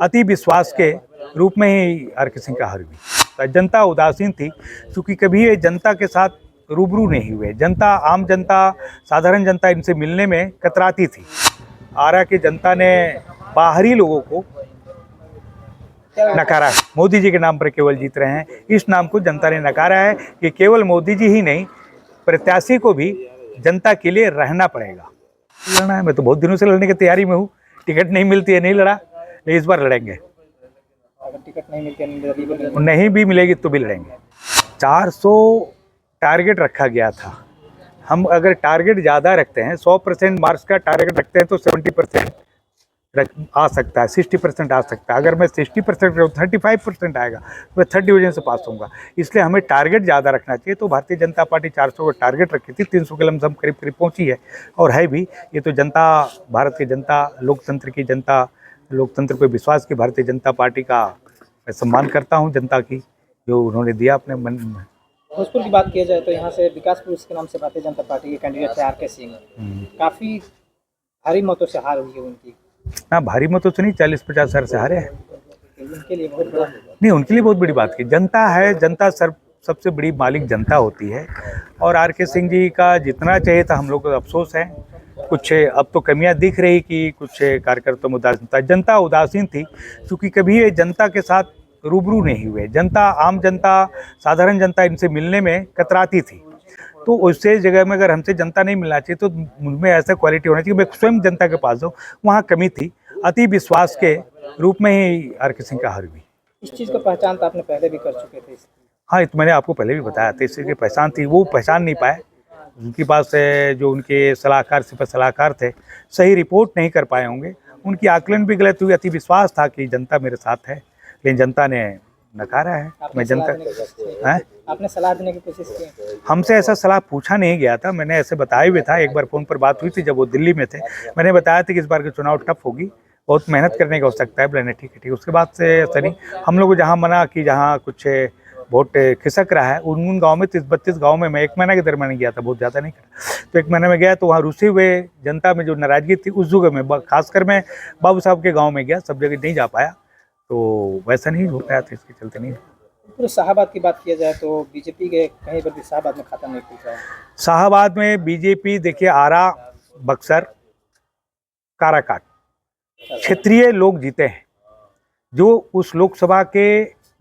अति विश्वास के रूप में ही आर.के. सिंह का हार हुई। तो जनता उदासीन थी क्योंकि कभी ये जनता के साथ रूबरू नहीं हुए। जनता, आम जनता, साधारण जनता इनसे मिलने में कतराती थी। आरा की जनता ने बाहरी लोगों को नकारा है। मोदी जी के नाम पर केवल जीत रहे हैं, इस नाम को जनता ने नकारा है कि केवल मोदी जी ही नहीं, प्रत्याशी को भी जनता के लिए रहना पड़ेगा। लड़ना है, मैं तो बहुत दिनों से लड़ने की तैयारी में हूँ। टिकट नहीं मिलती है, नहीं लड़ा, लेकिन इस बार लड़ेंगे। अगर टिकट नहीं मिलती है, नहीं भी मिलेगी तो भी लड़ेंगे। 400 टारगेट रखा गया था। हम अगर टारगेट ज़्यादा रखते हैं, 100% मार्क्स का टारगेट रखते हैं तो 70% आ सकता है, 60% आ सकता है। अगर मैं 60% 35% आएगा तो मैं 30 डिवीजन से पास होऊंगा। इसलिए हमें टारगेट ज़्यादा रखना चाहिए। तो भारतीय जनता पार्टी 400 का टारगेट रखी थी, 300 के लमसम करीब करीब पहुंची है और है भी। ये तो जनता, भारत की जनता, लोकतंत्र की जनता, लोकतंत्र पे विश्वास की भारतीय जनता पार्टी का मैं सम्मान करता हूँ। जनता की जो उन्होंने दिया अपने मन में। भोजपुर की बात किया जाए तो यहाँ से विकासपुर के नाम से भारतीय जनता पार्टी के कैंडिडेट थे आर.के. सिंह, काफ़ी भारी मतों से हार हुई है उनकी। ना भारी मतों से नहीं, 40-50 हजार से हारे हैं। उनके लिए बहुत बड़ा नहीं, उनके लिए बहुत बड़ी बात की। जनता है, जनता सबसे बड़ी मालिक जनता होती है। और आर.के. सिंह जी का जितना चाहिए था हम लोग को अफसोस है। कुछ अब तो कमियां दिख रही कि कुछ कार्यकर्ताओं में उदासीनता, जनता उदासीन थी क्योंकि कभी ये जनता के साथ रूबरू नहीं हुए। जनता, आम जनता, साधारण जनता इनसे मिलने में कतराती थी। तो उससे जगह में अगर हमसे जनता नहीं मिलना चाहिए तो मुझमें ऐसा क्वालिटी होना चाहिए मैं स्वयं जनता के पास जाऊँ। वहाँ कमी थी। अति विश्वास के रूप में ही आर.के. सिंह का हार हुई। इस चीज़ को पहचान तो आपने पहले भी कर चुके थे। हाँ, तो मैंने आपको पहले भी बताया था, इसकी पहचान थी, वो पहचान नहीं पाए। उनके पास जो उनके सलाहकार, सिपा सलाहकार थे, सही रिपोर्ट नहीं कर पाए होंगे। उनकी आकलन भी गलत हुई। अति विश्वास था कि जनता मेरे साथ है, लेकिन जनता ने नकारा है। मैं जनता है, आपने सलाह देने की कोशिश की? हमसे ऐसा सलाह पूछा नहीं गया था। मैंने ऐसे बताया भी था, एक बार फ़ोन पर बात हुई थी जब वो दिल्ली में थे। मैंने बताया था कि इस बार के चुनाव टफ होगी, बहुत मेहनत करने की आवश्यकता है। बोले ठीक है, ठीक है। उसके बाद से ऐसा नहीं, हम लोग जहाँ मना कि जहाँ कुछ वोट खिसक रहा है उन गाँव में 30-32 गाँव में मैं 1 महीना के दरमियान गया था, बहुत ज़्यादा नहीं करा। तो 1 महीने में गया तो वहाँ रुसे हुए जनता में जो नाराज़गी थी उस जगह में, खासकर मैं बाबू साहब के गाँव में गया, सब जगह नहीं जा पाया। तो वैसा नहीं हो पाया था, इसके चलते नहीं। पूरे शाहाबाद की बात किया जाए तो बीजेपी के कहीं पर भी शाहाबाद में खाता नहीं खुल रहा है। शाहाबाद में बीजेपी, देखिए, आरा, बक्सर, काराकाट क्षेत्रीय लोग जीते हैं। जो उस लोकसभा के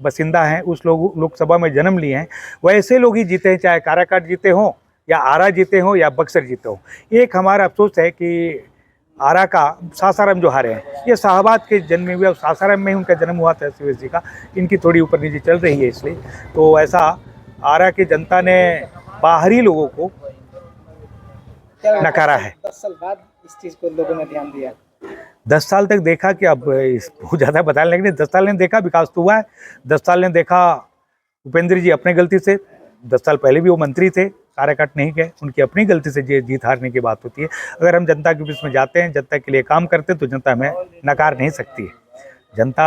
बसिंदा हैं, उस लोकसभा में जन्म लिए हैं, वैसे लोग ही जीते हैं, चाहे काराकाट जीते हों या आरा जीते हों या बक्सर जीते हों। एक हमारा अफसोस है कि आरा का सासाराम जो हारे हैं, ये शाहाबाद के जन्मे हुए, सासाराम में ही उनका जन्म हुआ था शिवेश जी का। इनकी थोड़ी ऊपर नीचे चल रही है, इसलिए तो ऐसा आरा की जनता ने बाहरी लोगों को नकारा है। 10 साल बाद इस चीज़ को लोगों ने ध्यान दिया। 10 साल तक देखा कि अब बहुत ज़्यादा बताने लगे। 10 साल ने देखा विकास तो हुआ है। 10 साल ने देखा भूपेंद्र जी अपने गलती से, 10 साल पहले भी वो मंत्री थे, काराकाट नहीं गए, उनकी अपनी गलती से जीत हारने की बात होती है। अगर हम जनता के बीच में जाते हैं, जनता के लिए काम करते हैं तो जनता हमें नकार नहीं सकती है। जनता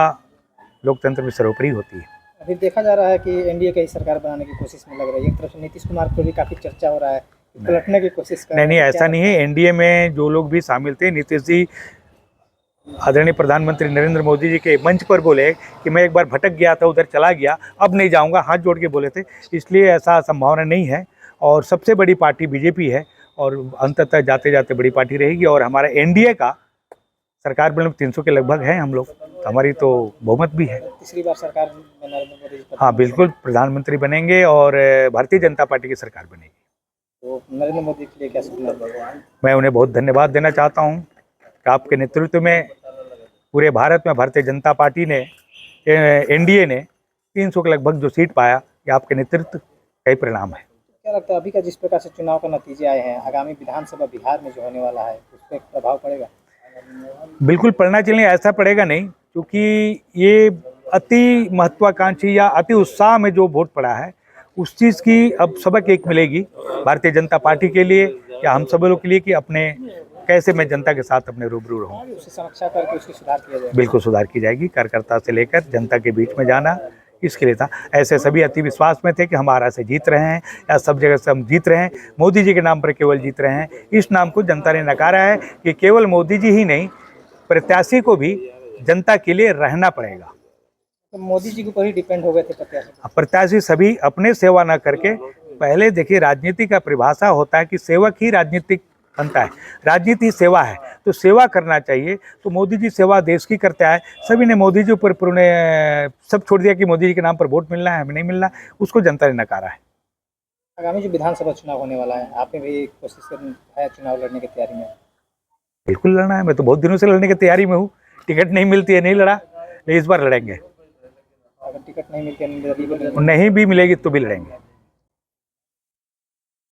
लोकतंत्र में सर्वोपरि होती है। अभी देखा जा रहा है कि एनडीए की सरकार बनाने की कोशिश में लग रही है। एक तरफ से नीतीश कुमार को भी काफ़ी चर्चा हो रहा है, पलटने की कोशिश कर रहे हैं। नहीं, ऐसा नहीं है। एनडीए में जो लोग भी शामिल थे, नीतीश जी आदरणीय प्रधानमंत्री नरेंद्र मोदी जी के मंच पर बोले कि मैं एक बार भटक गया था, उधर चला गया, अब नहीं जाऊंगा, हाथ जोड़ के बोले थे। इसलिए ऐसा संभावना नहीं है। और सबसे बड़ी पार्टी बीजेपी है और अंततः जाते जाते बड़ी पार्टी रहेगी। और हमारा एनडीए का सरकार में 300 के लगभग है हम लोग, तो हमारी तो बहुमत भी है। तीसरी बार सरकार में नरेंद्र मोदी जी हाँ, बिल्कुल प्रधानमंत्री बनेंगे और भारतीय जनता पार्टी की सरकार बनेगी। तो नरेंद्र मोदी के लिए क्या सुझाव? मैं उन्हें बहुत धन्यवाद देना चाहता हूँ कि आपके नेतृत्व में पूरे भारत में भारतीय जनता पार्टी ने, एनडीए ने 300 के लगभग जो सीट पाया, ये आपके नेतृत्व का ही परिणाम है। क्या लगता है अभी का जिस प्रकार से चुनाव का नतीजे आए हैं, आगामी विधानसभा बिहार में जो होने वाला है, उस पर प्रभाव पड़ेगा? बिल्कुल पड़ना चाहिए। ऐसा पड़ेगा नहीं, क्योंकि ये अति महत्वाकांक्षी या अति उत्साह में जो वोट पड़ा है, उस चीज़ की अब सबक एक मिलेगी भारतीय जनता पार्टी के लिए या हम सब लोग के लिए कि अपने कैसे मैं जनता के साथ अपने रूबरू रहूं। उसकी समीक्षा करके उसकी सुधार किया जाएगा। बिल्कुल सुधार की जाएगी। कार्यकर्ता से लेकर जनता के बीच में जाना, इसके लिए था। ऐसे सभी अति विश्वास में थे कि हम आरा से जीत रहे हैं या सब जगह से हम जीत रहे हैं, मोदी जी के नाम पर केवल जीत रहे हैं, इस नाम को जनता ने नकारा है कि केवल मोदी जी ही नहीं, प्रत्याशी को भी जनता के लिए रहना पड़ेगा। तो मोदी जी के ऊपर ही डिपेंड हो गए थे प्रत्याशी। अब प्रत्याशी सभी अपने सेवा न करके, पहले देखिए राजनीति का परिभाषा होता है कि सेवक ही राजनीतिक बनता है, राजनीति सेवा है, तो सेवा करना चाहिए। तो मोदी जी सेवा देश की करते आए, सभी ने मोदी जी ऊपर पूर्ण सब छोड़ दिया कि मोदी जी के नाम पर वोट मिलना है, हमें नहीं मिलना, उसको जनता ने नकारा है। आगामी जो विधानसभा चुनाव होने वाला है, आपने भी कोशिश कर है चुनाव लड़ने की तैयारी में? बिल्कुल लड़ना है, मैं तो बहुत दिनों से लड़ने की तैयारी में हूँ। टिकट नहीं मिलती है, नहीं लड़ा, लेकिन इस बार लड़ेंगे। अगर टिकट नहीं मिलती है, नहीं भी मिलेगी तो भी लड़ेंगे।